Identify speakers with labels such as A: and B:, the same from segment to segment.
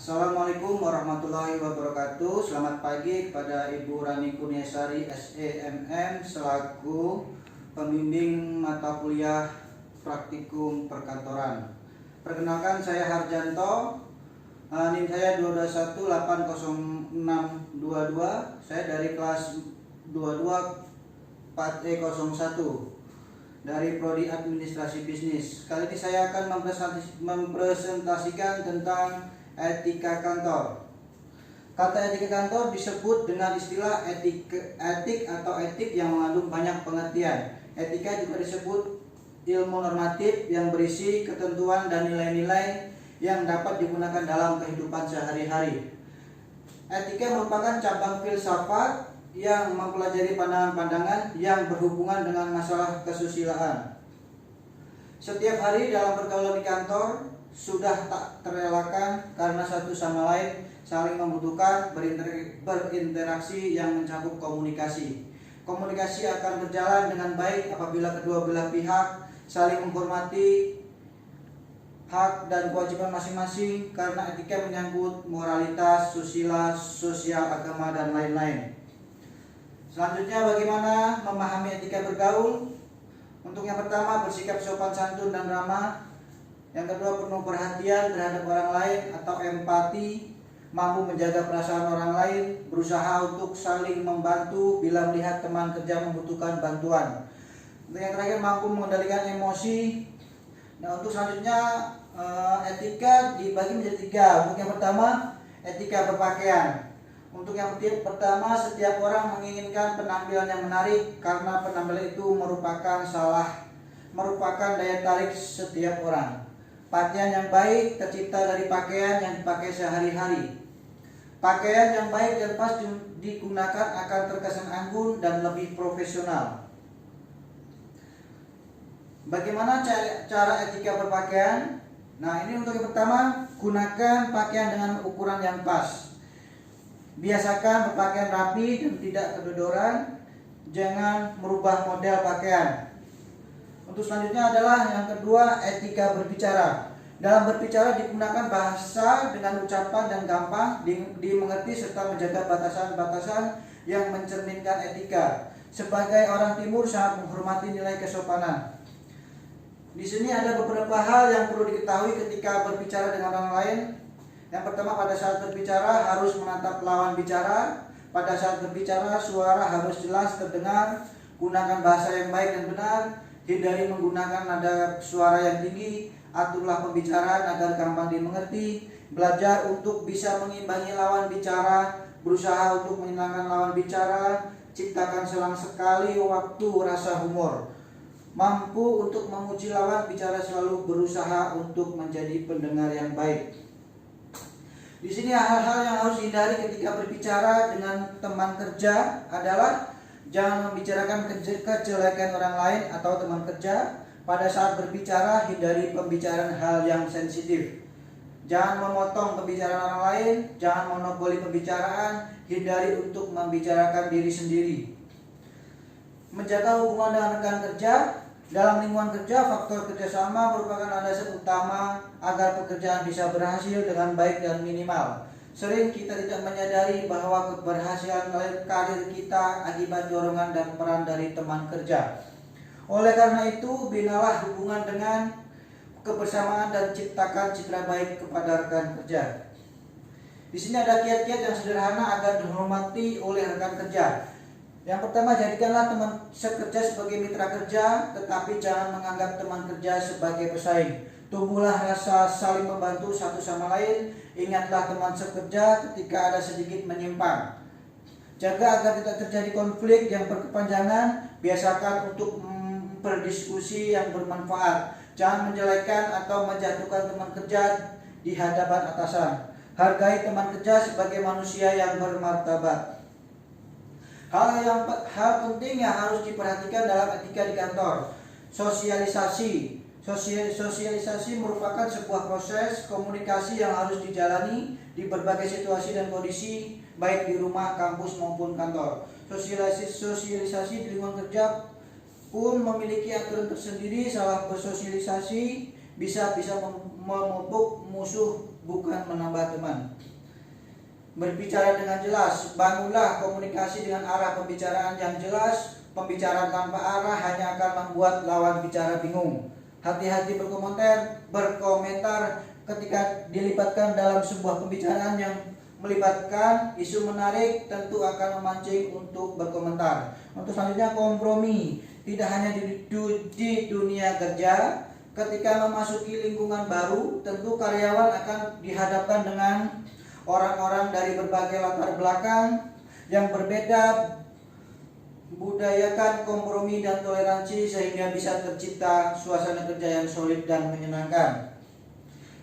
A: Assalamualaikum warahmatullahi wabarakatuh. Selamat pagi kepada Ibu Rani Kurniasari SEMM selaku pembimbing mata kuliah praktikum perkantoran. Perkenalkan, saya Harjanto, NIM saya 22180622. Saya dari kelas 22 4E01 dari Prodi Administrasi Bisnis. Kali ini saya akan mempresentasikan tentang etika kantor. Kata etika kantor disebut dengan istilah etik atau etik yang mengandung banyak pengertian. Etika juga disebut ilmu normatif yang berisi ketentuan dan nilai-nilai yang dapat digunakan dalam kehidupan sehari-hari. Etika merupakan cabang filsafat yang mempelajari pandangan-pandangan yang berhubungan dengan masalah kesusilaan. Setiap hari dalam pergaulan di kantor sudah tak terelakkan karena satu sama lain saling membutuhkan berinteraksi yang mencakup komunikasi. Komunikasi akan berjalan dengan baik apabila kedua belah pihak saling menghormati hak dan kewajiban masing-masing, karena etika menyangkut moralitas, susila, sosial, agama, dan lain-lain. Selanjutnya, bagaimana memahami etika bergaul? Untuk yang pertama, bersikap sopan santun dan ramah. Yang kedua, penuh perhatian terhadap orang lain atau empati, mampu menjaga perasaan orang lain, berusaha untuk saling membantu bila melihat teman kerja membutuhkan bantuan. Untuk yang terakhir, mampu mengendalikan emosi. Nah, untuk selanjutnya, etika dibagi menjadi tiga. Untuk yang pertama, etika berpakaian. Untuk yang pertama, setiap orang menginginkan penampilan yang menarik karena penampilan itu merupakan daya tarik setiap orang. Pakaian yang baik tercipta dari pakaian yang dipakai sehari-hari. Pakaian yang baik dan pas digunakan akan terkesan anggun dan lebih profesional. Bagaimana cara etika berpakaian? Nah, ini untuk yang pertama, gunakan pakaian dengan ukuran yang pas. Biasakan berpakaian rapi dan tidak kedodoran. Jangan merubah model pakaian. Untuk selanjutnya adalah yang kedua, etika berbicara. Dalam berbicara digunakan bahasa dengan ucapan dan gampang dimengerti serta menjaga batasan-batasan yang mencerminkan etika. Sebagai orang timur sangat menghormati nilai kesopanan. Di sini ada beberapa hal yang perlu diketahui ketika berbicara dengan orang lain. Yang pertama, pada saat berbicara harus menatap lawan bicara. Pada saat berbicara suara harus jelas terdengar. Gunakan bahasa yang baik dan benar. Hindari menggunakan nada suara yang tinggi. Aturlah pembicaraan agar gampang dimengerti. Belajar untuk bisa mengimbangi lawan bicara. Berusaha untuk menyenangkan lawan bicara. Ciptakan selang sekali waktu rasa humor. Mampu untuk memuji lawan bicara, selalu berusaha untuk menjadi pendengar yang baik. Di sini hal-hal yang harus dihindari ketika berbicara dengan teman kerja adalah jangan membicarakan kejelekan orang lain atau teman kerja. Pada saat berbicara, hindari pembicaraan hal yang sensitif. Jangan memotong pembicaraan orang lain, jangan monopoli pembicaraan, hindari untuk membicarakan diri sendiri. Menjaga hubungan dengan rekan kerja. Dalam lingkungan kerja, faktor kerjasama merupakan landasan utama agar pekerjaan bisa berhasil dengan baik dan minimal. Sering kita tidak menyadari bahwa keberhasilan karir kita akibat dorongan dan peran dari teman kerja. Oleh karena itu, binalah hubungan dengan kebersamaan dan ciptakan citra baik kepada rekan kerja. Di sini ada kiat-kiat yang sederhana agar dihormati oleh rekan kerja. Yang pertama, jadikanlah teman sekerja sebagai mitra kerja, tetapi jangan menganggap teman kerja sebagai pesaing. Tumbuhlah rasa saling membantu satu sama lain. Ingatlah teman sekerja ketika ada sedikit menyimpang. Jaga agar tidak terjadi konflik yang berkepanjangan. Biasakan untuk berdiskusi yang bermanfaat. Jangan menjelekkan atau menjatuhkan teman kerja di hadapan atasan. Hargai teman kerja sebagai manusia yang bermartabat. Hal penting yang harus diperhatikan dalam etika di kantor. Sosialisasi. Sosialisasi merupakan sebuah proses komunikasi yang harus dijalani di berbagai situasi dan kondisi, baik di rumah, kampus maupun kantor. Sosialisasi di lingkungan kerja pun memiliki aturan tersendiri. Salah bersosialisasi bisa memupuk musuh bukan menambah teman. Berbicara dengan jelas, bangunlah komunikasi dengan arah pembicaraan yang jelas. Pembicaraan tanpa arah hanya akan membuat lawan bicara bingung. Hati-hati berkomentar ketika dilibatkan dalam sebuah pembicaraan yang melibatkan isu menarik, tentu akan memancing untuk berkomentar. Untuk selanjutnya, kompromi. Tidak hanya di dunia kerja, ketika memasuki lingkungan baru, tentu karyawan akan dihadapkan dengan orang-orang dari berbagai latar belakang yang berbeda. Budayakan kompromi dan toleransi sehingga bisa tercipta suasana kerja yang solid dan menyenangkan.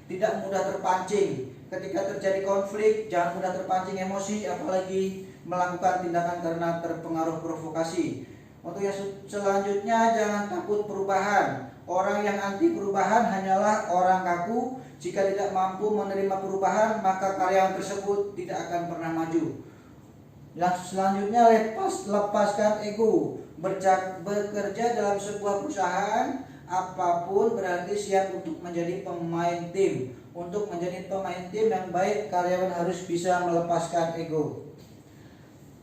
A: Tidak mudah terpancing. Ketika terjadi konflik, jangan mudah terpancing emosi, apalagi melakukan tindakan karena terpengaruh provokasi. Untuk yang selanjutnya, jangan takut perubahan. Orang yang anti perubahan hanyalah orang kaku. Jika tidak mampu menerima perubahan, maka karyawan tersebut tidak akan pernah maju. Yang selanjutnya, lepaskan ego. Bekerja dalam sebuah perusahaan apapun berarti siap untuk menjadi pemain tim. Untuk menjadi pemain tim yang baik, karyawan harus bisa melepaskan ego.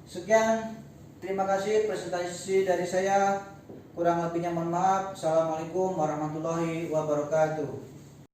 A: Sekian, terima kasih presentasi dari saya. Kurang lebihnya mohon maaf. Assalamualaikum warahmatullahi wabarakatuh.